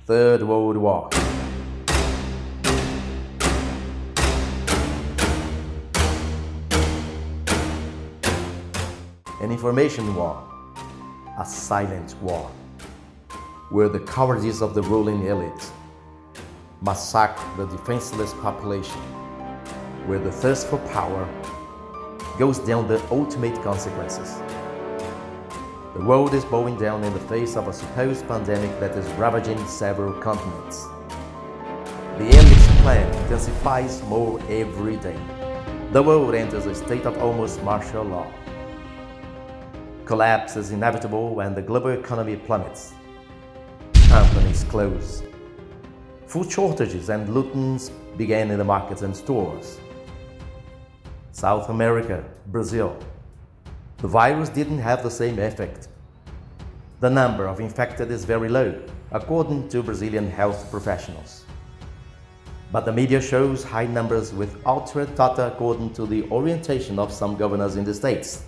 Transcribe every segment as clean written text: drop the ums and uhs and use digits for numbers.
Third World War. An information war, a silent war, where the cowardice of the ruling elite massacre the defenseless population, where the thirst for power goes down the ultimate consequences. The world is bowing down in the face of a supposed pandemic that is ravaging several continents. The elite's plan intensifies more every day. The world enters a state of almost martial law. Collapse is inevitable and the global economy plummets. Companies close. Food shortages and lootings began in the markets and stores. South America, Brazil. The virus didn't have the same effect. The number of infected is very low, according to Brazilian health professionals. But the media shows high numbers with altered data according to the orientation of some governors in the states.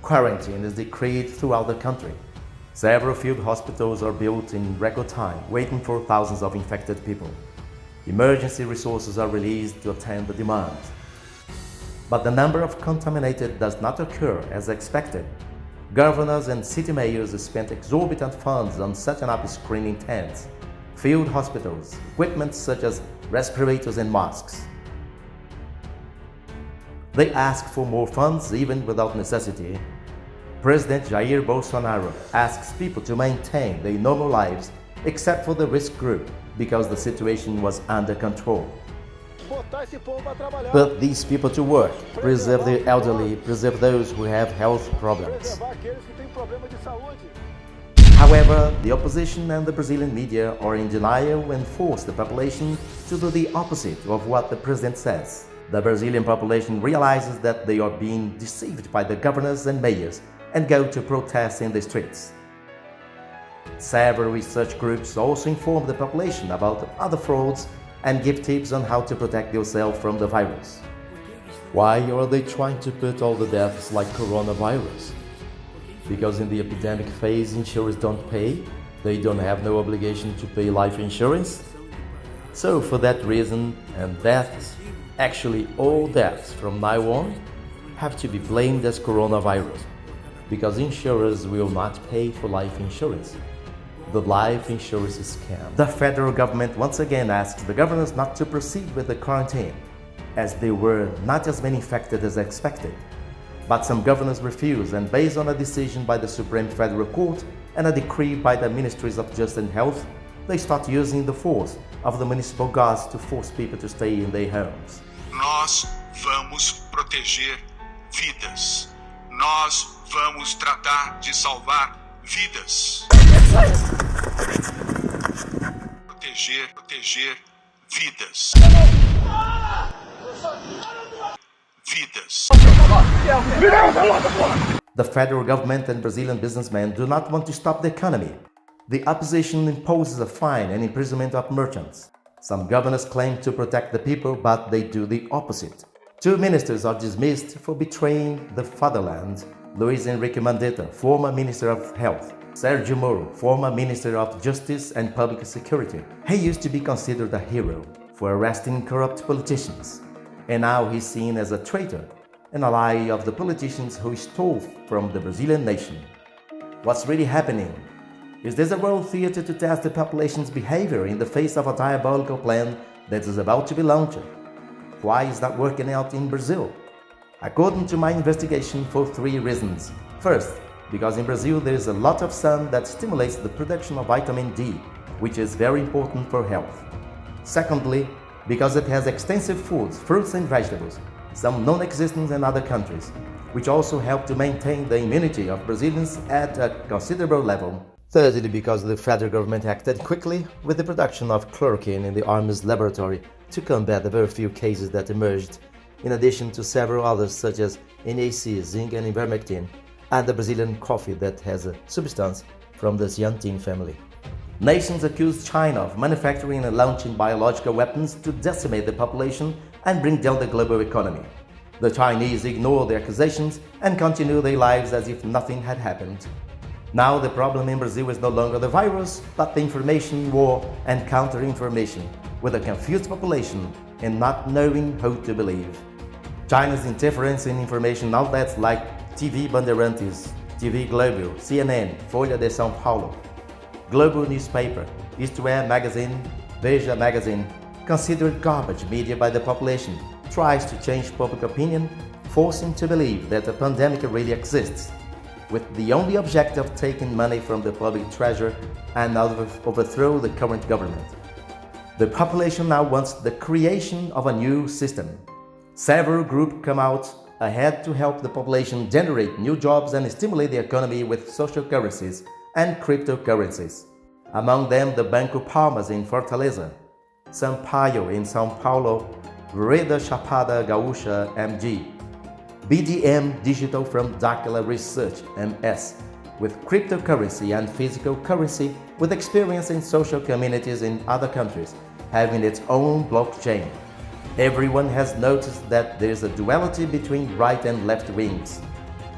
Quarantine is decreed throughout the country. Several field hospitals are built in record time, waiting for thousands of infected people. Emergency resources are released to attend the demand. But the number of contaminated does not occur as expected. Governors and city mayors spent exorbitant funds on setting up screening tents, field hospitals, equipment such as respirators and masks. They ask for more funds even without necessity. President Jair Bolsonaro asks people to maintain their normal lives except for the risk group because the situation was under control. Put these people to work, preserve the elderly, preserve those who have health problems. However, the opposition and the Brazilian media are in denial and force the population to do the opposite of what the president says. The Brazilian population realizes that they are being deceived by the governors and mayors and go to protest in the streets. Several research groups also inform the population about other frauds and give tips on how to protect yourself from the virus. Why are they trying to put all the deaths like coronavirus? Because in the epidemic phase insurers don't pay? They don't have no obligation to pay life insurance? So for that reason, and deaths, actually all deaths from now on, have to be blamed as coronavirus, because insurers will not pay for life insurance. The life insurance scam. The federal government once again asked the governors not to proceed with the quarantine, as there were not as many infected as expected. But some governors refused, and based on a decision by the Supreme Federal Court and a decree by the Ministries of Justice and Health, they start using the force of the municipal guards to force people to stay in their homes. Nós vamos proteger vidas. Nós vamos tratar de salvar vidas. Proteger vidas. Vidas. The federal government and Brazilian businessmen do not want to stop the economy. The opposition imposes a fine and imprisonment of merchants. Some governors claim to protect the people, but they do the opposite. 2 ministers are dismissed for betraying the fatherland. Luiz Henrique Mandetta, former Minister of Health. Sergio Moro, former Minister of Justice and Public Security. He used to be considered a hero for arresting corrupt politicians. And now he's seen as a traitor, an ally of the politicians who stole from the Brazilian nation. What's really happening? Is this a world theater to test the population's behavior in the face of a diabolical plan that is about to be launched? Why is that working out in Brazil? According to my investigation, for 3 reasons. First, because in Brazil there is a lot of sun that stimulates the production of vitamin D, which is very important for health. Secondly, because it has extensive foods, fruits and vegetables, some non-existent in other countries, which also help to maintain the immunity of Brazilians at a considerable level. Thirdly, because the federal government acted quickly with the production of chloroquine in the Army's laboratory to combat the very few cases that emerged, in addition to several others such as NAC, zinc and ivermectin, and the Brazilian coffee that has a substance from the xanthine family. Nations accuse China of manufacturing and launching biological weapons to decimate the population and bring down the global economy. The Chinese ignore the accusations and continue their lives as if nothing had happened. Now the problem in Brazil is no longer the virus, but the information war and counter-information, with a confused population and not knowing who to believe. China's interference in information outlets like TV Bandeirantes, TV Globo, CNN, Folha de São Paulo, Globo newspaper, Isto É magazine, Veja magazine, considered garbage media by the population, tries to change public opinion, forcing to believe that a pandemic really exists, with the only objective of taking money from the public treasure and overthrow the current government. The population now wants the creation of a new system. Several groups come out ahead to help the population generate new jobs and stimulate the economy with social currencies and cryptocurrencies. Among them, the Banco Palmas in Fortaleza, Sampaio in São Paulo, Reda Chapada Gaúcha MG, BDM Digital from Dáquila Research MS, with cryptocurrency and physical currency with experience in social communities in other countries, having its own blockchain. Everyone has noticed that there is a duality between right and left wings.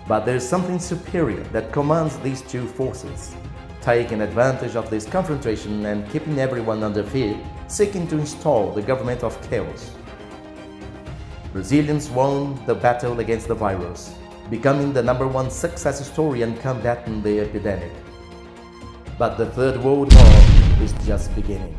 But there is something superior that commands these two forces, taking advantage of this confrontation and keeping everyone under fear, seeking to install the government of chaos. Brazilians won the battle against the virus, becoming the #1 success story in combating the epidemic. But the Third World War is just beginning.